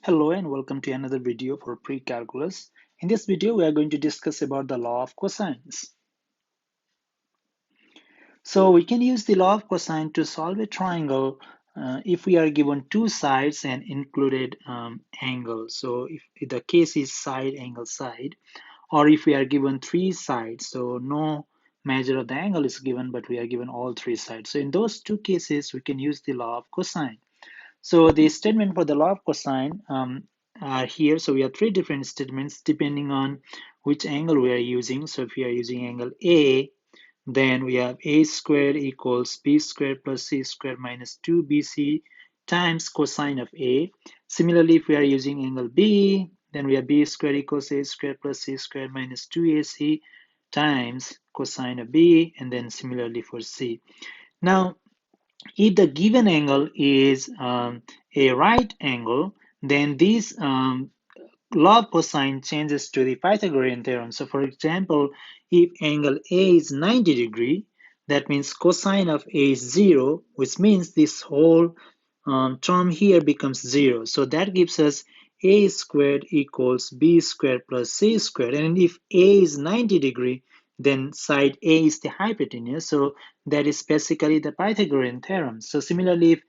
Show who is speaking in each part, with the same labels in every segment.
Speaker 1: Hello and welcome to another video for pre-calculus. In this video, we are going to discuss about the law of cosines. So we can use the law of cosine to solve a triangle if we are given two sides and included angle. So if the case is side angle side, or if we are given three sides, so no measure of the angle is given, but we are given all three sides. So in those two cases, we can use the law of cosine. So the statement for the law of cosine are here. So we have three different statements depending on which angle we are using. So if we are using angle A, then we have A squared equals B squared plus C squared minus 2BC times cosine of A. Similarly, if we are using angle B, then we have B squared equals A squared plus C squared minus 2AC times cosine of B, and then similarly for C. Now, if the given angle is a right angle, then this law of cosine changes to the Pythagorean theorem. So for example, if angle A is 90 degree, that means cosine of A is 0, which means this whole term here becomes 0. So that gives us A squared equals B squared plus C squared. And if A is 90 degree, then side A is the hypotenuse. So that is basically the Pythagorean theorem. So similarly, if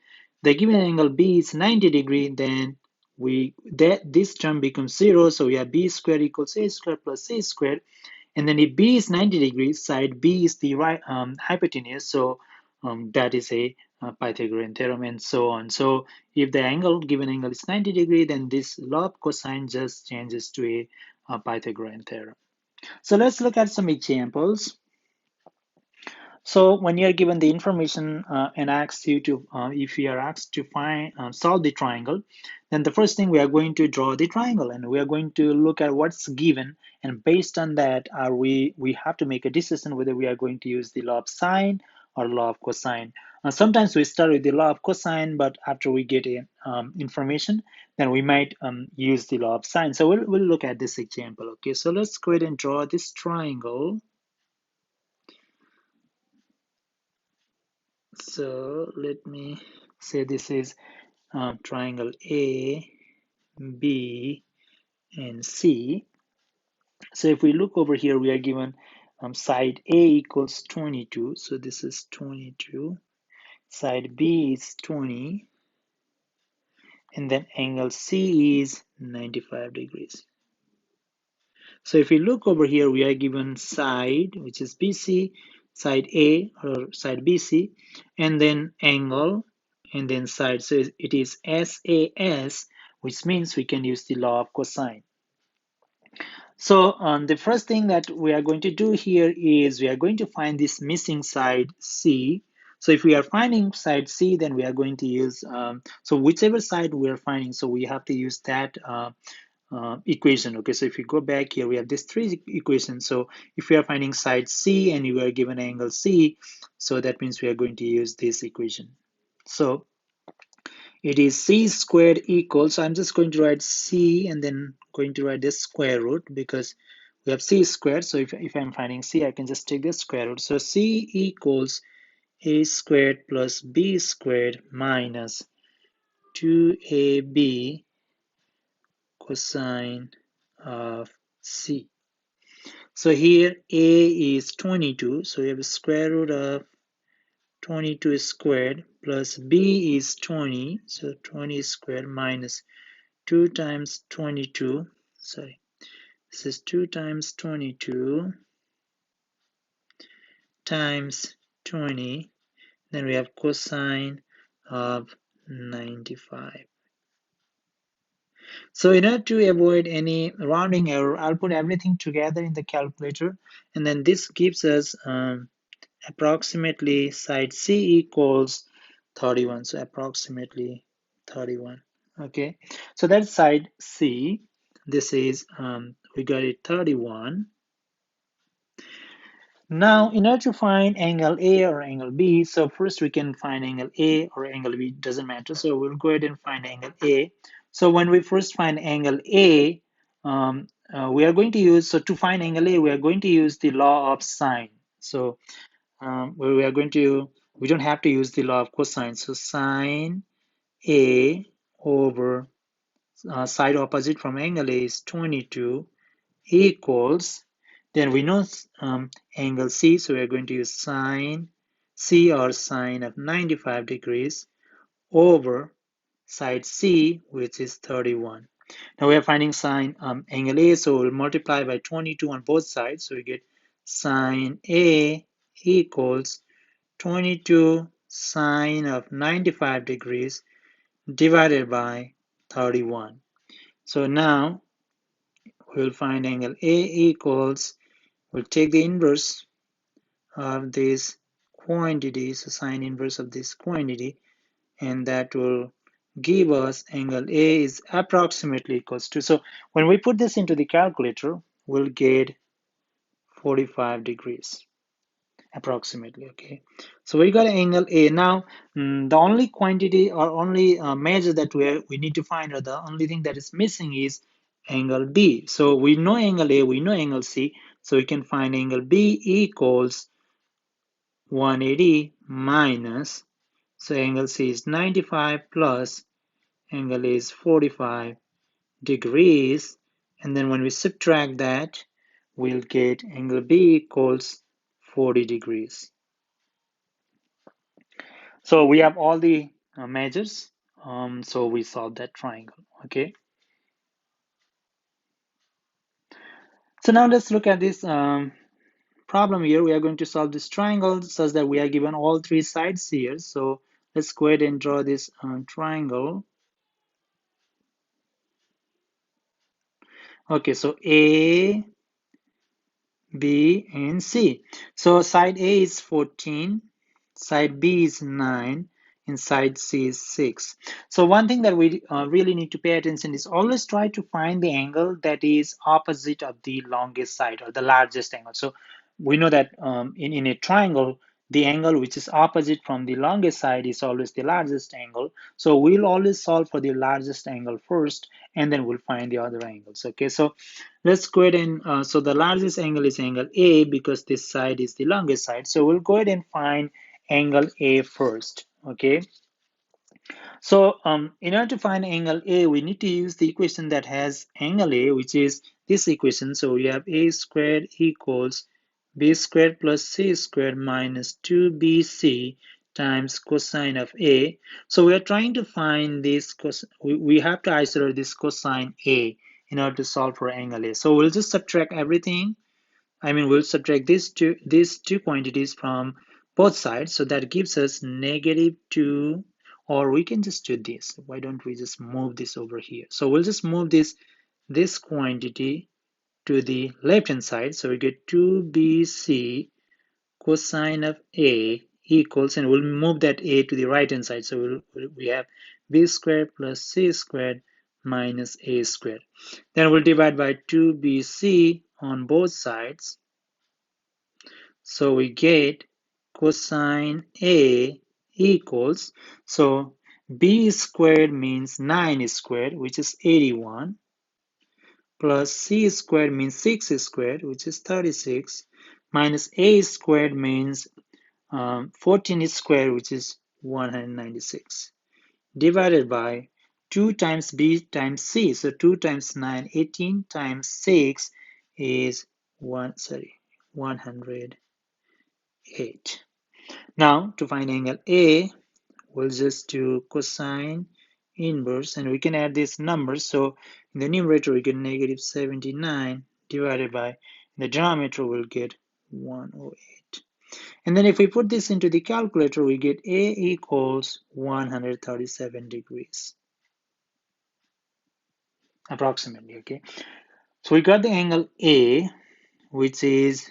Speaker 1: the given angle B is 90 degree, then this term becomes 0. So we have B squared equals A squared plus C squared. And then if B is 90 degrees, side B is the right hypotenuse. So that is a Pythagorean theorem and so on. So if the given angle is 90 degree, then this law of cosine just changes to a Pythagorean theorem. So let's look at some examples. So when you are given the information and asked you to, if you are asked to solve the triangle, then the first thing we are going to draw the triangle and we are going to look at what's given, and based on that, we have to make a decision whether we are going to use the law of sine or law of cosine. Sometimes we start with the law of cosine, but after we get information, then we might use the law of sine. So we'll look at this example. Okay, so let's go ahead and draw this triangle. So let me say this is triangle A, B, and C. So if we look over here, we are given side A equals 22. So this is 22. Side B is 20. And then angle C is 95 degrees. So if we look over here, we are given side, which is BC, side A or side BC, and then angle, and then side. So it is SAS, which means we can use the law of cosine. So the first thing that we are going to do here is we are going to find this missing side C. So if we are finding side C, then we are going to use, so whichever side we are finding, so we have to use that equation. Okay, so if you go back here, we have these three equations. So if we are finding side C and you are given angle C, so that means we are going to use this equation. So it is C squared equals, so I'm just going to write C and then going to write this square root because we have C squared. So if I'm finding C, I can just take the square root. So C equals A squared plus B squared minus 2AB cosine of C. So here A is 22, so we have a square root of 22 squared plus B is 20, so 20 squared minus 2 times 22, sorry, this is 2 times 22 times 20, then we have cosine of 95. So in order to avoid any rounding error, I'll put everything together in the calculator, and then this gives us approximately side C equals 31. So approximately 31. Okay, so that's side C. This is, we got it 31. Now, in order to find angle A or angle B, so first we can find angle A or angle B, doesn't matter. So we'll go ahead and find angle A. So when we first find angle A, we are going to use, so to find angle A, we are going to use the law of sine. So we don't have to use the law of cosine. So sine A over side opposite from angle A is 22 equals, then we know angle C, so we're going to use sine C or sine of 95 degrees over side C, which is 31. Now we are finding sine angle A, so we'll multiply by 22 on both sides, so we get sine A equals 22 sine of 95 degrees divided by 31. So now we'll find angle A equals, we'll take the inverse of this quantity, so sine inverse of this quantity, and that will give us angle A is approximately equals to, so when we put this into the calculator, we'll get 45 degrees approximately. Okay, so we got angle A. Now the only quantity or only measure that we need to find, or the only thing that is missing, is angle B. So we know angle A, we know angle C, so we can find angle B equals 180 minus, so angle C is 95 plus angle A is 45 degrees, and then when we subtract that, we'll get angle B equals 40 degrees. So we have all the measures, so we solve that triangle. Okay, so now let's look at this problem here. We are going to solve this triangle such that we are given all three sides here. So let's go ahead and draw this triangle. Okay, so A, B, and C. So side A is 14, side B is 9, and side C is 6. So one thing that we really need to pay attention is always try to find the angle that is opposite of the longest side, or the largest angle. So we know that in a triangle, the angle which is opposite from the longest side is always the largest angle. So we'll always solve for the largest angle first, and then we'll find the other angles. Okay, so let's go ahead and, so the largest angle is angle A because this side is the longest side. So we'll go ahead and find angle A first, okay? So in order to find angle A, we need to use the equation that has angle A, which is this equation. So we have A squared equals B squared plus C squared minus 2BC times cosine of A. So we are trying to find this, we have to isolate this cosine A in order to solve for angle A. So we'll just subtract everything. We'll subtract these two quantities from both sides, so that gives us -2, or we can just do this. Why don't we just move this over here? So we'll just move this quantity to the left hand side, so we get 2BC cosine of A equals, and we'll move that A to the right hand side, so we have B squared plus C squared minus A squared. Then we'll divide by 2BC on both sides. So we get cosine A equals, so B squared means 9 squared, which is 81, plus C squared means 6 squared, which is 36, minus A squared means 14 squared, which is 196, divided by 2 times B times C. So 2 times 9, 18 times 6 is 108. Now to find angle A, we'll just do cosine inverse, and we can add these numbers. So in the numerator we get -79 divided by, in the denominator we'll get 108. And then if we put this into the calculator, we get A equals 137 degrees approximately. Okay, so we got the angle A, which is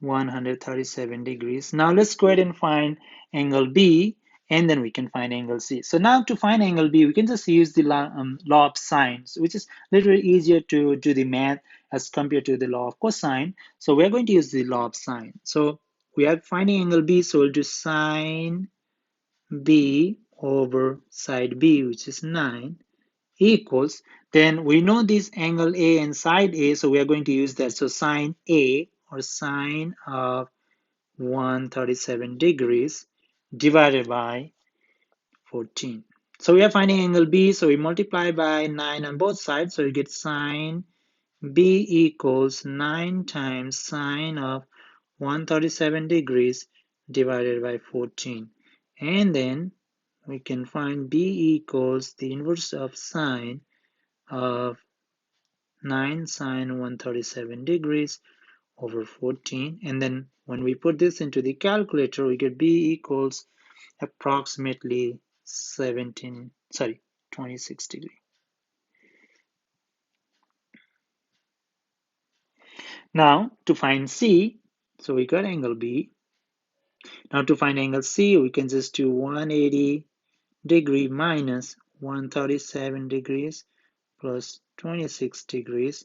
Speaker 1: 137 degrees. Now let's go ahead and find angle B, and then we can find angle C. So now to find angle B, we can just use the law of sines, which is literally easier to do the math as compared to the law of cosine. So we're going to use the law of sine. So we are finding angle B, so we'll do sine B over side B, which is 9, equals, then we know this angle A and side A, so we are going to use that. So sine A, or sine of 137 degrees, divided by 14. So we are finding angle B, so we multiply by 9 on both sides, so you get sine B equals 9 times sine of 137 degrees divided by 14. And then we can find B equals the inverse of sine of 9 sine 137 degrees over 14. And then when we put this into the calculator, we get B equals approximately 26 degrees. Now to find C, so we got angle B. Now to find angle C, we can just do 180 degree minus 137 degrees plus 26 degrees,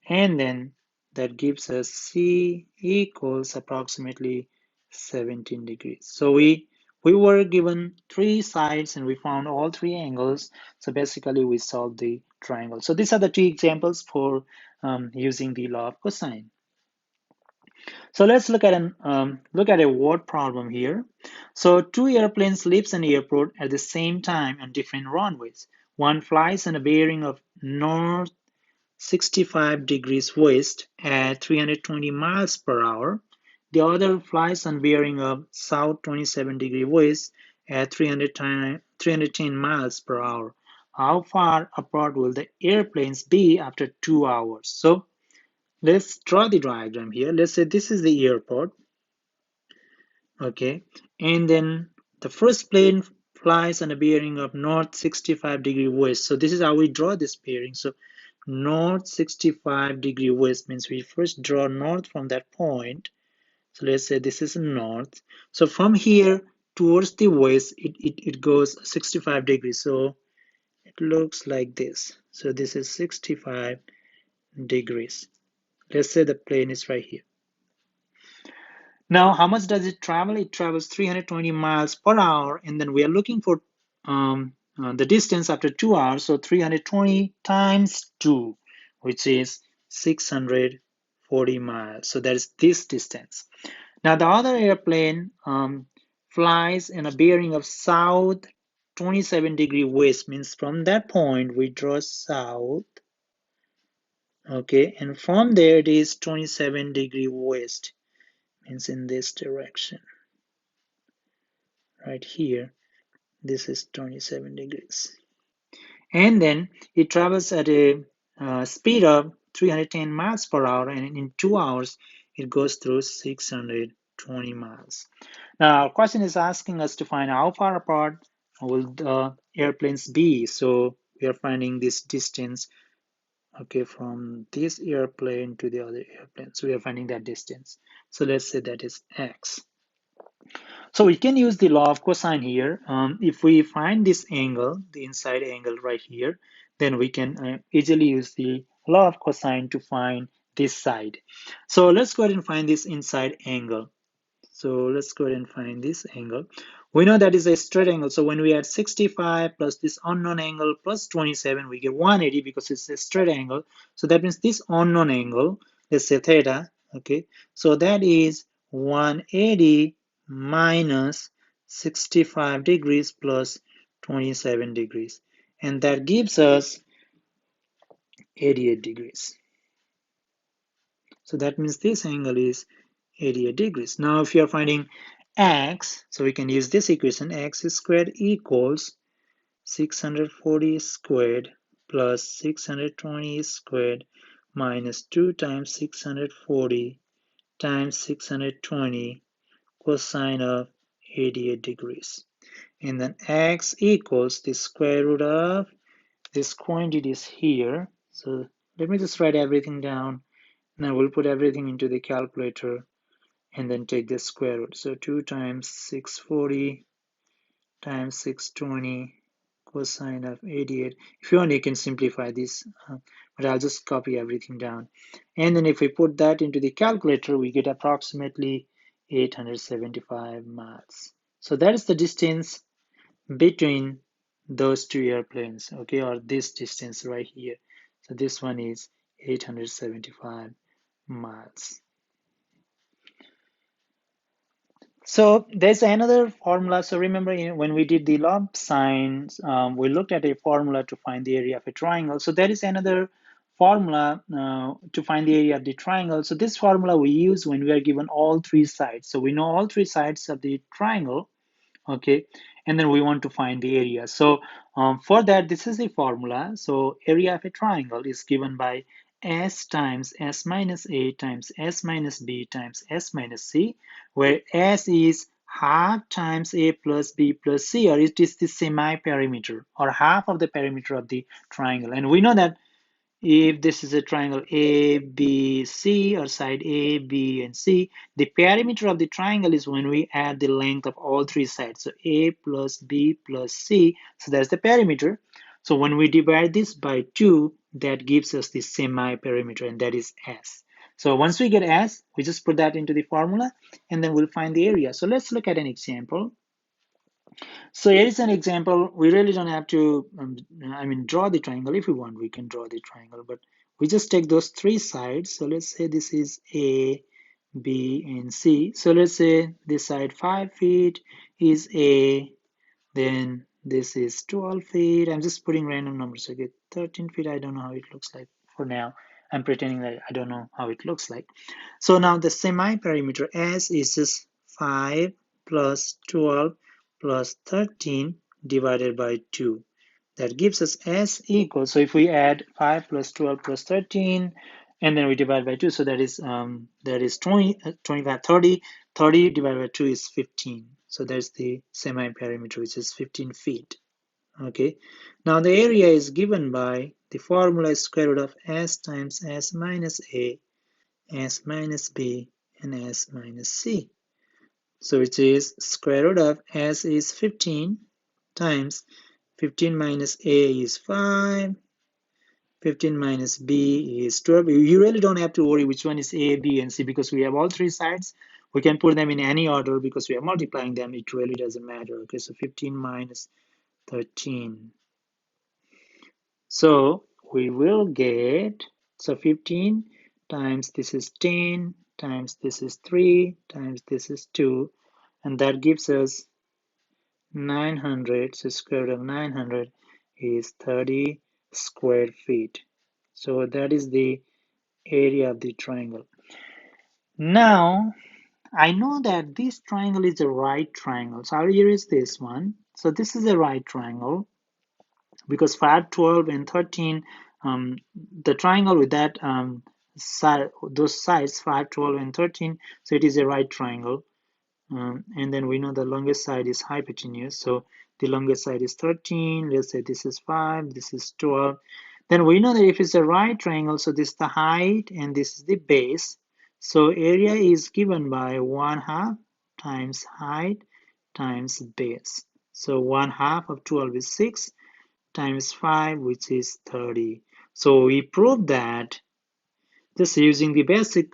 Speaker 1: and then that gives us C equals approximately 17 degrees. So we were given three sides and we found all three angles. So basically we solved the triangle. So these are the two examples for using the law of cosine. So let's look at a word problem here. So two airplanes leaves an airport at the same time on different runways. One flies on a bearing of north 65 degrees west at 320 miles per hour. The other flies on bearing of south 27 degree west at 310 miles per hour. How far apart will the airplanes be after 2 hours? So let's draw the diagram here. Let's say this is the airport, okay, and then the first plane flies on a bearing of north 65 degree west. So this is how we draw this bearing. So north 65 degree west means we first draw north from that point. So let's say this is north. So from here towards the west, it goes 65 degrees. So it looks like this. So this is 65 degrees. Let's say the plane is right here. Now, how much does it travel? It travels 320 miles per hour, and then we are looking for the distance after 2 hours. So 320 times 2, which is 640 miles. So that is this distance. Now, the other airplane flies in a bearing of south 27 degree west, means from that point we draw south. Okay, and from there it is 27 degree west, means in this direction. Right here, this is 27 degrees. And then it travels at a speed of 310 miles per hour, and in 2 hours, it goes through 620 miles. Now, our question is asking us to find how far apart will the airplanes be. So we are finding this distance, okay, from this airplane to the other airplane. So we are finding that distance. So let's say that is x. So we can use the law of cosine here. If we find this angle, the inside angle right here, then we can easily use the law of cosine to find this side. So let's go ahead and find this inside angle. So let's go ahead and find this angle. We know that is a straight angle. So when we add 65 plus this unknown angle plus 27, we get 180 because it's a straight angle. So that means this unknown angle, let's say theta, okay? So that is 180 minus 65 degrees plus 27 degrees. And that gives us 88 degrees. So that means this angle is 88 degrees. Now, if you are finding x, so we can use this equation, x squared equals 640 squared plus 620 squared minus 2 times 640 times 620 cosine of 88 degrees. And then x equals the square root of this quantities here. So let me just write everything down. Now we'll put everything into the calculator and then take the square root. So 2 times 640 times 620 cosine of 88. If you want, you can simplify this, but I'll just copy everything down. And then if we put that into the calculator, we get approximately 875 miles. So that is the distance between those two airplanes, okay, or this distance right here. So this one is 875 miles. So there's another formula. So remember, when we did the law of sines, we looked at a formula to find the area of a triangle. So there is another formula to find the area of the triangle. So this formula we use when we are given all three sides. So we know all three sides of the triangle, okay, and then we want to find the area. So for that, this is the formula. So area of a triangle is given by s times s minus a times s minus b times s minus c, where s is half times a plus b plus c, or it is the semi-perimeter or half of the perimeter of the triangle. And we know that if this is a triangle A, B, C, or side A, B, and C, the perimeter of the triangle is when we add the length of all three sides. So A plus B plus C, so that's the perimeter. So when we divide this by 2, that gives us the semi-perimeter, and that is S. So once we get S, we just put that into the formula, and then we'll find the area. So let's look at an example. So here is an example. We really don't have to, draw the triangle. If we want, we can draw the triangle, but we just take those three sides. So let's say this is A, B, and C. So let's say this side 5 feet is A, then this is 12 feet. I'm just putting random numbers. Okay, 13 feet. I don't know how it looks like for now. I'm pretending that I don't know how it looks like. So now the semi-perimeter S is just 5 plus 12 plus 13 divided by 2. That gives us S equals, so if we add 5 plus 12 plus 13, and then we divide by 2, so that is 20, 25, 30. 30 divided by 2 is 15. So that's the semi-perimeter, which is 15 feet. Okay. Now the area is given by the formula square root of S times S minus A, S minus B, and S minus C. So which is square root of S is 15 times 15 minus A is 5, 15 minus B is 12. You really don't have to worry which one is A, B, and C because we have all three sides. We can put them in any order because we are multiplying them. It really doesn't matter. Okay, so 15 minus 13. So we will get, so 15 times this is 10 times this is 3 times this is 2, and that gives us 900. So square root of 900 is 30 square feet. So that is the area of the triangle. Now, I know that this triangle is a right triangle. So here is this one. So this is a right triangle because 5, 12, and 13, the triangle with that side, those sides, 5, 12, and 13, so it is a right triangle. And then we know the longest side is hypotenuse. So the longest side is 13. Let's say this is 5, this is 12. Then we know that if it's a right triangle, so this is the height and this is the base. So area is given by 1/2 times height times base. So 1/2 of 12 is 6 times 5, which is 30. So we prove that just using the basic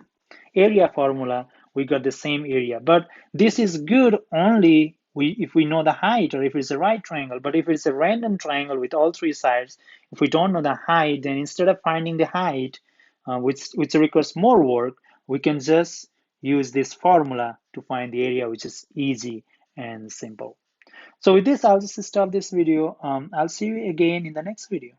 Speaker 1: area formula, we got the same area. But this is good only if we know the height or if it's a right triangle. But if it's a random triangle with all three sides, if we don't know the height, then instead of finding the height, which requires more work, we can just use this formula to find the area, which is easy and simple. So with this, I'll just stop this video. I'll see you again in the next video.